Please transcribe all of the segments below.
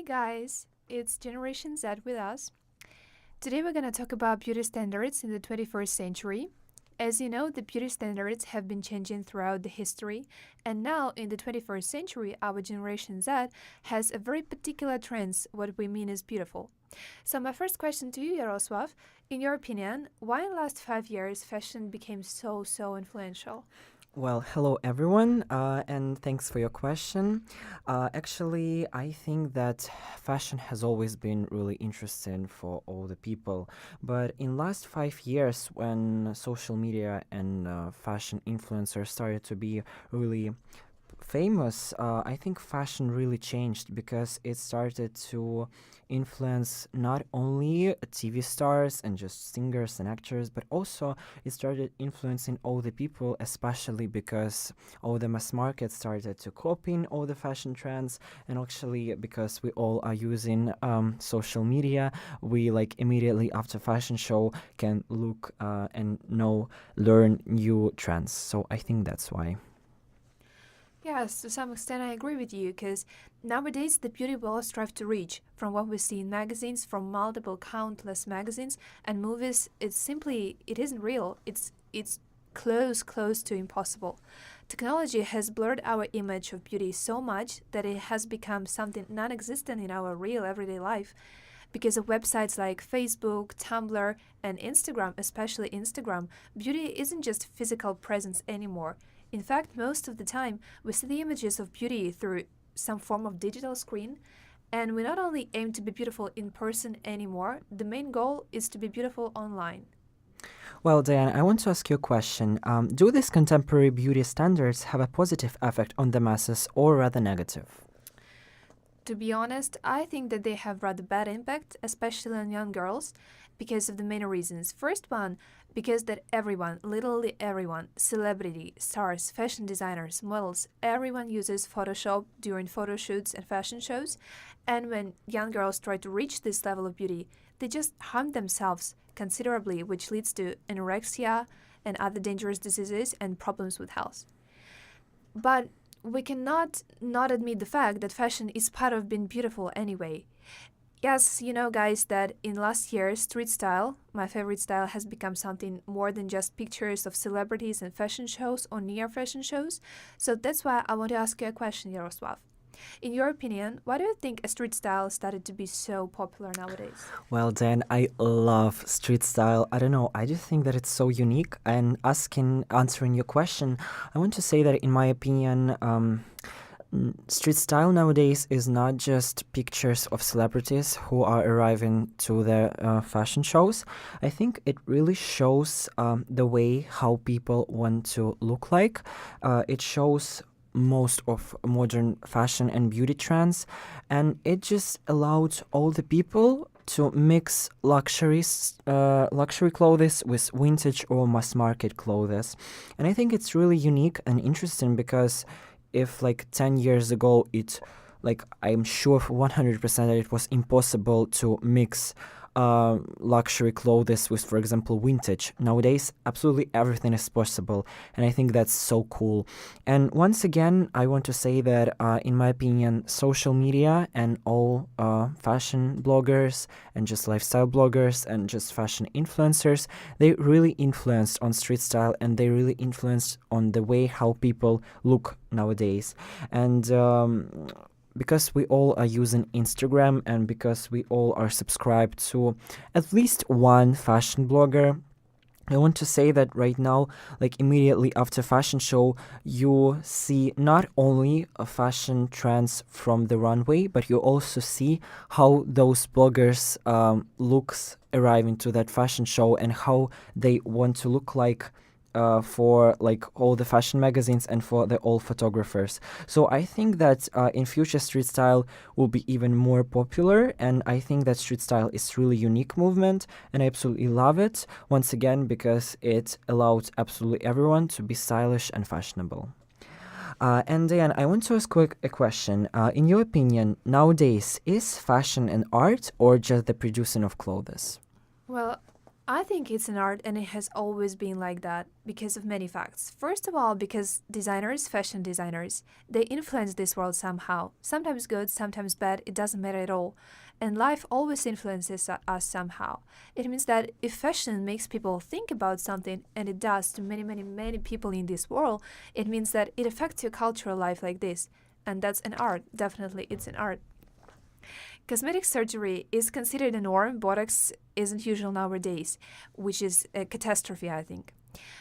Hey guys, it's Generation Z with us. Today we're going to talk about beauty standards in the 21st century. As you know, the beauty standards have been changing throughout the history, and now in the 21st century, our Generation Z has a very particular trends what we mean is beautiful. So my first question to you, Yaroslav, in your opinion, why in the last 5 years fashion became so influential? Well, hello everyone, and thanks for your question. Actually, I think that fashion has always been really interesting for all the people, but in last 5 years, when social media and fashion influencers started to be really famous, I think fashion really changed because it started to influence not only TV stars and just singers and actors, but also it started influencing all the people, especially because all the mass market started to copying all the fashion trends, and actually because we all are using social media, we like immediately after fashion show can look and know, learn new trends. So I think that's why. Yes, to some extent I agree with you because nowadays the beauty we all strive to reach, from what we see in magazines, from multiple countless magazines and movies, it isn't real. It's close to impossible. Technology has blurred our image of beauty so much that it has become something non-existent in our real everyday life. Because of websites like Facebook, Tumblr, and Instagram, especially Instagram, beauty isn't just physical presence anymore. In fact, most of the time, we see the images of beauty through some form of digital screen, and we not only aim to be beautiful in person anymore, the main goal is to be beautiful online. Well, Diane, I want to ask you a question. Do these contemporary beauty standards have a positive effect on the masses or rather negative? To be honest, I think that they have rather bad impact, especially on young girls, because of the many reasons. First one, because that everyone, literally everyone, celebrity, stars, fashion designers, models, everyone uses Photoshop during photo shoots and fashion shows. And when young girls try to reach this level of beauty, they just harm themselves considerably, which leads to anorexia and other dangerous diseases and problems with health. But we cannot not admit the fact that fashion is part of being beautiful anyway. Yes, you know, guys, that in last year, street style, my favorite style, has become something more than just pictures of celebrities and fashion shows or near fashion shows. So that's why I want to ask you a question, Yaroslav. In your opinion, why do you think a street style started to be so popular nowadays? Well, Dan, I love street style. I don't know. I just think that it's so unique. And answering your question, I want to say that in my opinion, street style nowadays is not just pictures of celebrities who are arriving to the fashion shows. I think it really shows the way how people want to look like. It shows most of modern fashion and beauty trends, and it just allowed all the people to mix luxury clothes with vintage or mass market clothes. And I think it's really unique and interesting because if like 10 years ago it like I'm sure for 100% that it was impossible to mix luxury clothes with, for example, vintage. Nowadays, absolutely everything is possible, and I think that's so cool. And once again, I want to say that, in my opinion, social media and all fashion bloggers and just lifestyle bloggers and just fashion influencers, they really influenced on street style and they really influenced on the way how people look nowadays. And because we all are using Instagram and because we all are subscribed to at least one fashion blogger, I want to say that right now, like immediately after fashion show, you see not only fashion trends from the runway, but you also see how those bloggers looks arriving to that fashion show and how they want to look like for like all the fashion magazines and for the all photographers. So I think that in future street style will be even more popular, and I think that street style is really unique movement, and I absolutely love it once again because it allowed absolutely everyone to be stylish and fashionable. And Diane, I want to ask a question. In your opinion, nowadays, is fashion an art or just the producing of clothes? Well, I think it's an art and it has always been like that because of many facts. First of all, because designers, fashion designers, they influence this world somehow. Sometimes good, sometimes bad, it doesn't matter at all. And life always influences us somehow. It means that if fashion makes people think about something, and it does to many, many, many people in this world, it means that it affects your cultural life like this. And that's an art. Definitely, it's an art. Cosmetic surgery is considered a norm. Botox isn't usual nowadays, which is a catastrophe, I think.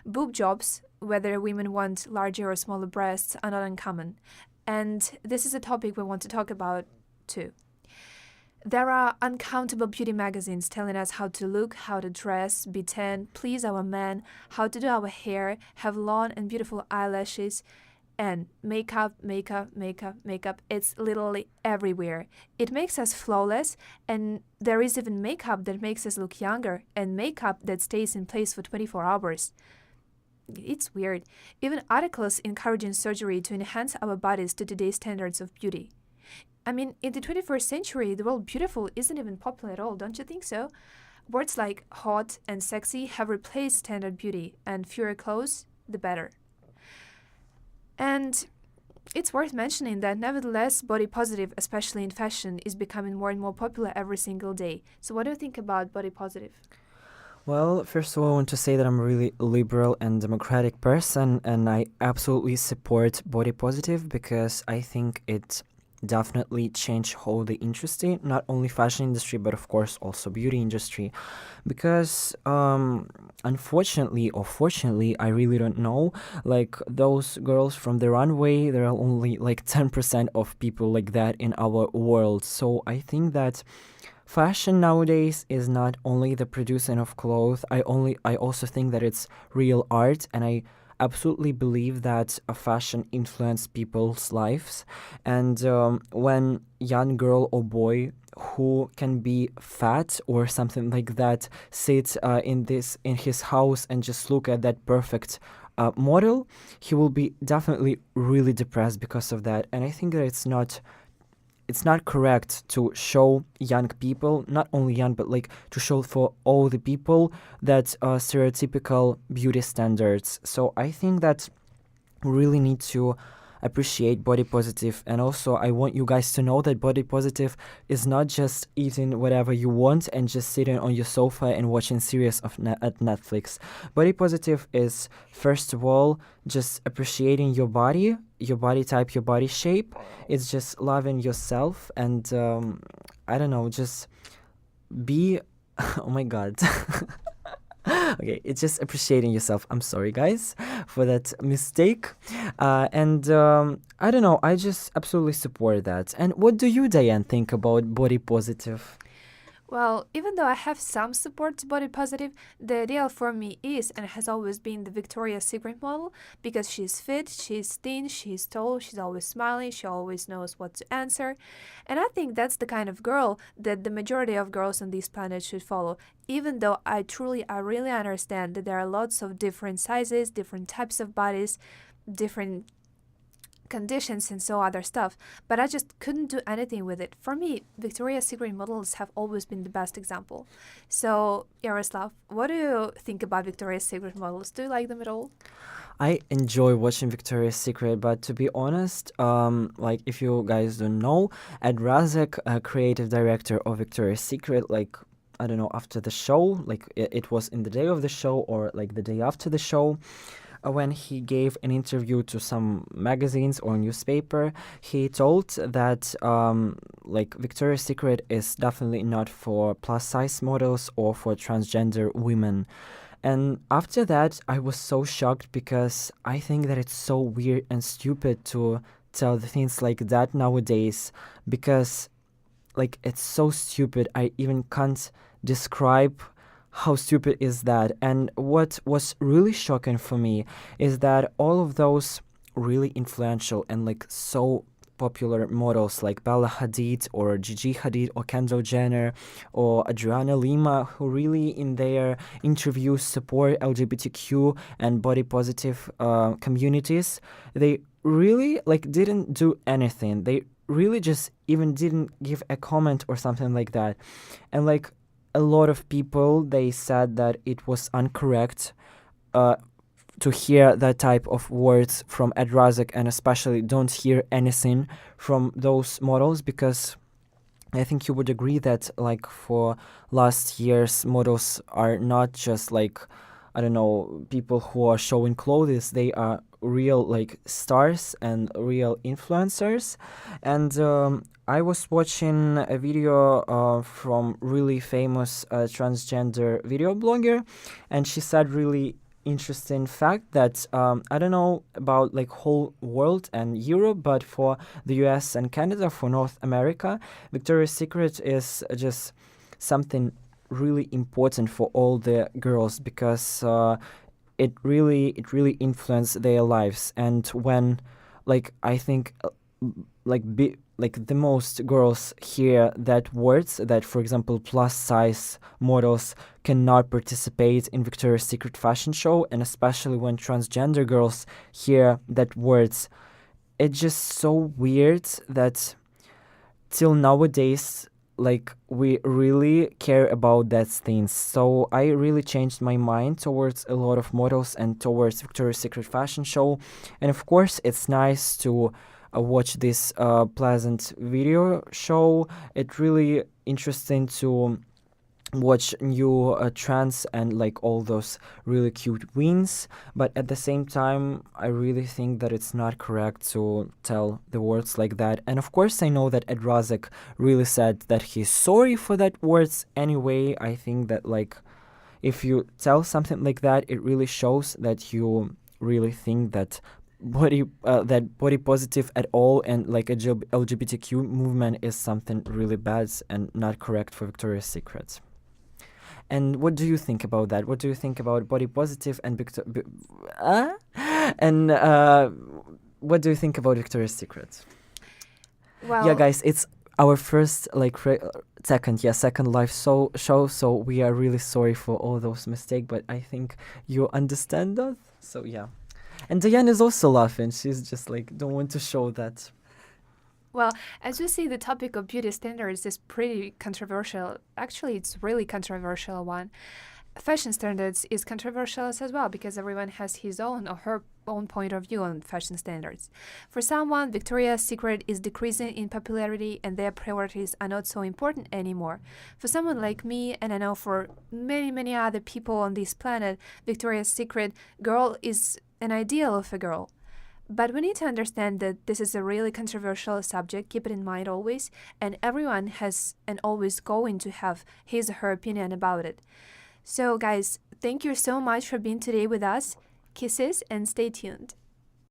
Boob jobs, whether women want larger or smaller breasts, are not uncommon. And this is a topic we want to talk about too. There are uncountable beauty magazines telling us how to look, how to dress, be tan, please our men, how to do our hair, have long and beautiful eyelashes, and makeup, makeup, makeup, makeup. It's literally everywhere. It makes us flawless, and there is even makeup that makes us look younger, and makeup that stays in place for 24 hours. It's weird. Even articles encouraging surgery to enhance our bodies to today's standards of beauty. I mean, in the 21st century, the word beautiful isn't even popular at all, don't you think so? Words like hot and sexy have replaced standard beauty, and fewer clothes, the better. And it's worth mentioning that nevertheless, body positive, especially in fashion, is becoming more and more popular every single day. So, what do you think about body positive? Well, first of all, I want to say that I'm a really liberal and democratic person, and I absolutely support body positive because I think it definitely changed whole the industry, not only fashion industry, but of course also beauty industry. Because unfortunately or fortunately, I really don't know, like those girls from the runway, there are only like 10% of people like that in our world. So I think that fashion nowadays is not only the producing of clothes. I also think that it's real art, and I absolutely believe that a fashion influence people's lives. And when young girl or boy who can be fat or something like that sits in his house and just look at that perfect model, he will be definitely really depressed because of that. And I think that it's not correct to show young people, not only young, but like to show for all the people that stereotypical beauty standards. So I think that we really need to appreciate body positive, and also I want you guys to know that body positive is not just eating whatever you want and just sitting on your sofa and watching series at Netflix. Body positive is first of all just appreciating your body type, your body shape. It's just loving yourself, and I don't know, just be oh my god. Okay, it's just appreciating yourself. I'm sorry, guys, for that mistake. And I don't know, I just absolutely support that. And what do you, Diane, think about body positive? Well, even though I have some support to body positive, the ideal for me is and has always been the Victoria's Secret model because she's fit, she's thin, she's tall, she's always smiling, she always knows what to answer. And I think that's the kind of girl that the majority of girls on this planet should follow. Even though I really understand that there are lots of different sizes, different types of bodies, different conditions and so other stuff, but I just couldn't do anything with it. For me, Victoria's Secret models have always been the best example. So, Yaroslav, what do you think about Victoria's Secret models? Do you like them at all? I enjoy watching Victoria's Secret, but to be honest, like if you guys don't know, Ed Razek, creative director of Victoria's Secret, like I don't know, after the show, like it was in the day of the show or like the day after the show, when he gave an interview to some magazines or newspaper, he told that like Victoria's Secret is definitely not for plus size models or for transgender women. And after that, I was so shocked because I think that it's so weird and stupid to tell the things like that nowadays because like it's so stupid. I even can't describe how stupid is that. And what was really shocking for me is that all of those really influential and like so popular models like Bella Hadid or Gigi Hadid or Kendall Jenner or Adriana Lima, who really in their interviews support LGBTQ and body positive communities, they really like didn't do anything. They really just even didn't give a comment or something like that. And like a lot of people they said that it was incorrect uh, to hear that type of words from Ed Razek, and especially don't hear anything from those models, because I think you would agree that like for last year's models are not just like, I don't know, people who are showing clothes. They are real like stars and real influencers. And I was watching a video from really famous transgender video blogger, and she said really interesting fact that I don't know about like whole world and Europe, but for the US and Canada, for North America, Victoria's Secret is just something really important for all the girls, because it really influenced their lives. And when like I think like the most girls hear that words, that for example plus size models cannot participate in Victoria's Secret fashion show, and especially when transgender girls hear that words, it's just so weird that till nowadays like we really care about that things. So I really changed my mind towards a lot of models and towards Victoria's Secret fashion show. And of course it's nice to watch this pleasant video show. It's really interesting to watch new trends and like all those really cute wins, but at the same time I really think that it's not correct to tell the words like that. And of course I know that Ed Razek really said that he's sorry for that words. Anyway, I think that like if you tell something like that, it really shows that you really think that body positive at all and like a LGBTQ movement is something really bad and not correct for Victoria's Secret. And what do you think about that? What do you think about body positive and and what do you think about Victoria's Secret? Yeah, Well, guys, it's our first like second live show, so we are really sorry for all those mistakes, but I think you understand that. So yeah, and Diane is also laughing. She's just like don't want to show that. Well, as you see, the topic of beauty standards is pretty controversial. Actually, it's really controversial one. Fashion standards is controversial as well because everyone has his own or her own point of view on fashion standards. For someone, Victoria's Secret is decreasing in popularity and their priorities are not so important anymore. For someone like me, and I know for many, many other people on this planet, Victoria's Secret girl is an ideal of a girl. But we need to understand that this is a really controversial subject, keep it in mind always, and everyone has and always going to have his or her opinion about it. So, guys, thank you so much for being today with us. Kisses and stay tuned.